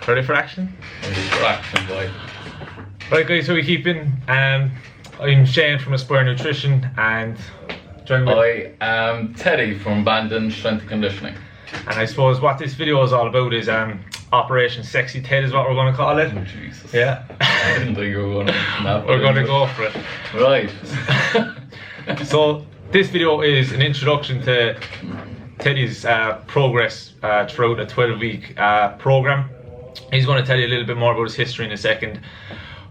Ready for action? Ready for action, boy. Right guys, so we keep in. I'm Shane from Aspire Nutrition and join with... I am Teddy from Bandon Strength and Conditioning. And I suppose what this video is all about is Operation Sexy Ted is what we're going to call it. Oh Jesus. Yeah. I didn't think you were going to We're going to go for it. Right. So this video is an introduction to Teddy's progress throughout a 12-week program. He's going to tell you a little bit more about his history in a second.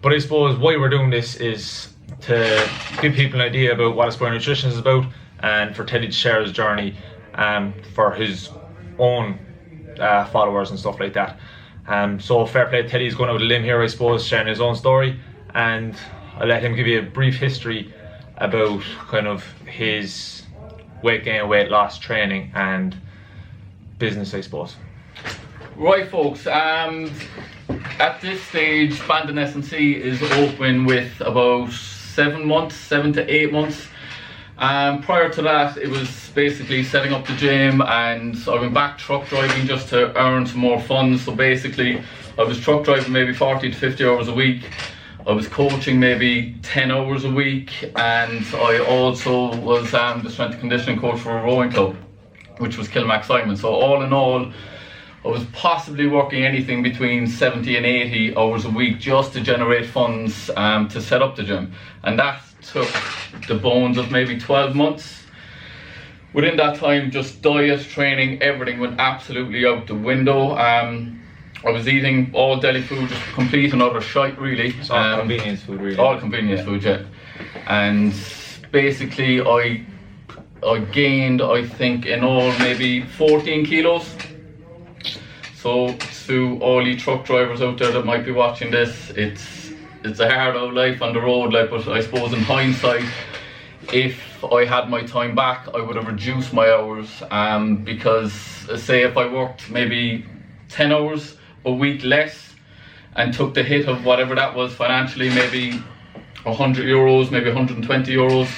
But I suppose why we're doing this is to give people an idea about what Aspire Nutrition is about, and for Teddy to share his journey for his own followers and stuff like that. So fair play, Teddy's going out with a limb here, I suppose, sharing his own story, and I'll let him give you a brief history about kind of his weight gain, weight loss, training and business, I suppose. Right folks, at this stage Bandon S&C is open with about 7 to 8 months. Prior to that it was basically setting up the gym, and I went back truck driving just to earn some more funds. So basically I was truck driving maybe 40 to 50 hours a week. I was coaching maybe 10 hours a week, and I also was the strength and conditioning coach for a rowing club, which was Kilmac Simon. So all in all, I was possibly working anything between 70 and 80 hours a week just to generate funds to set up the gym. And that took the bones of maybe 12 months. Within that time, just diet, training, everything went absolutely out the window. I was eating all deli food, just complete and utter shite really. It's all convenience food really. All convenience food, yeah. And basically I gained, I think in all, maybe 14 kilos. So to all you truck drivers out there that might be watching this, it's a hard old life on the road, like, but I suppose in hindsight, if I had my time back, I would have reduced my hours, because say if I worked maybe 10 hours a week less and took the hit of whatever that was financially, maybe 100 euros, maybe 120 euros,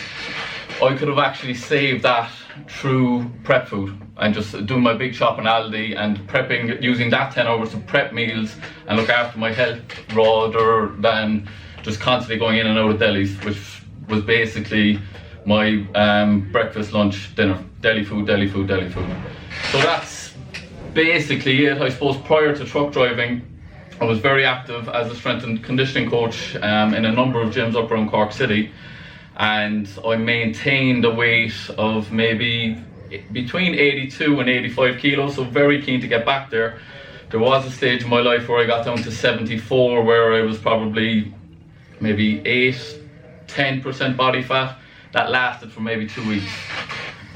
I could have actually saved that through prep food and just doing my big shop in Aldi and prepping, using that 10 hours to prep meals and look after my health rather than just constantly going in and out of delis, which was basically my breakfast, lunch, dinner, deli food. So that's basically it. I suppose prior to truck driving, I was very active as a strength and conditioning coach in a number of gyms up around Cork City, and I maintained a weight of maybe between 82 and 85 kilos, so very keen to get back there. There was a stage in my life where I got down to 74, where I was probably maybe 8-10% body fat. That lasted for maybe 2 weeks.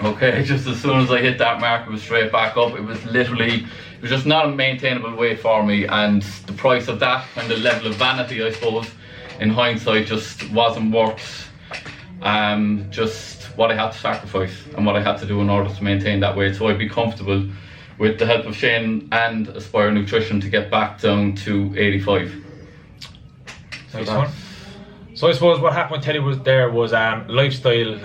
Okay, just as soon as I hit that mark, it was straight back up. It was just not a maintainable weight for me, and the price of that and the level of vanity, I suppose, in hindsight, just wasn't worth just what I had to sacrifice and what I had to do in order to maintain that weight. So I'd be comfortable with the help of Shane and Aspire Nutrition to get back down to 85. Nice one. So I suppose what happened when Teddy was there was lifestyle,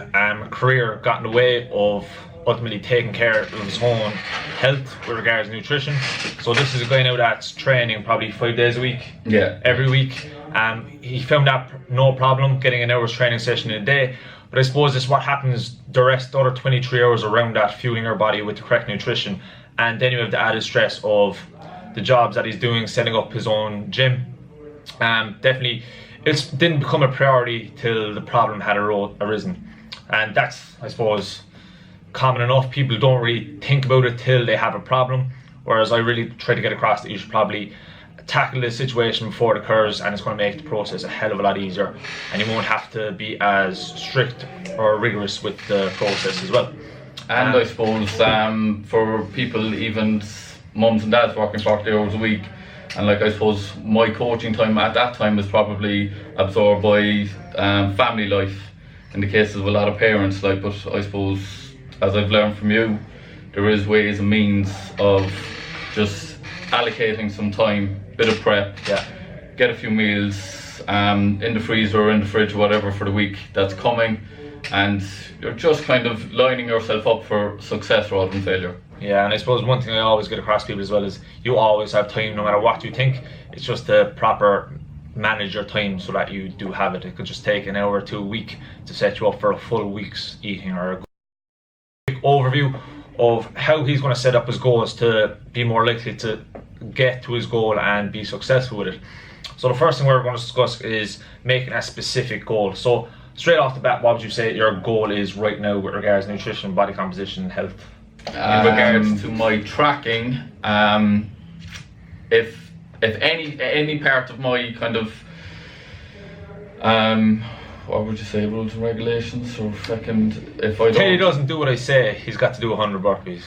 career got in the way of ultimately taking care of his own health with regards to nutrition. So this is a guy now that's training probably 5 days a week. Yeah. Every week. He found that no problem getting an hour's training session in a day. But I suppose this is what happens the other 23 hours around that, fueling our body with the correct nutrition. And then you have the added stress of the jobs that he's doing, setting up his own gym. Definitely, it didn't become a priority till the problem had arisen. And that's, I suppose, common enough. People don't really think about it till they have a problem. Whereas I really try to get across that you should probably tackle this situation before it occurs, and it's going to make the process a hell of a lot easier, and you won't have to be as strict or rigorous with the process as well. And I suppose for people, even mums and dads working 40 hours a week, and like I suppose my coaching time at that time was probably absorbed by family life in the cases of a lot of parents, like, but I suppose as I've learned from you, there is ways and means of just allocating some time, bit of prep, get a few meals in the freezer or in the fridge or whatever for the week that's coming, and you're just kind of lining yourself up for success rather than failure. Yeah, and I suppose one thing I always get across to people as well is you always have time no matter what you think. It's just to proper manage your time so that you do have it. It could just take an hour or two a week to set you up for a full week's eating. Or a quick overview of how he's going to set up his goals to be more likely to get to his goal and be successful with it. So the first thing we're going to discuss is making a specific goal. So straight off the bat, what would you say your goal is right now with regards to nutrition, body composition, and health? In regards to my tracking, if any part of my kind of what would you say, rules and regulations, or second, if I don't, Kelly doesn't do what I say, he's got to do 100 burpees.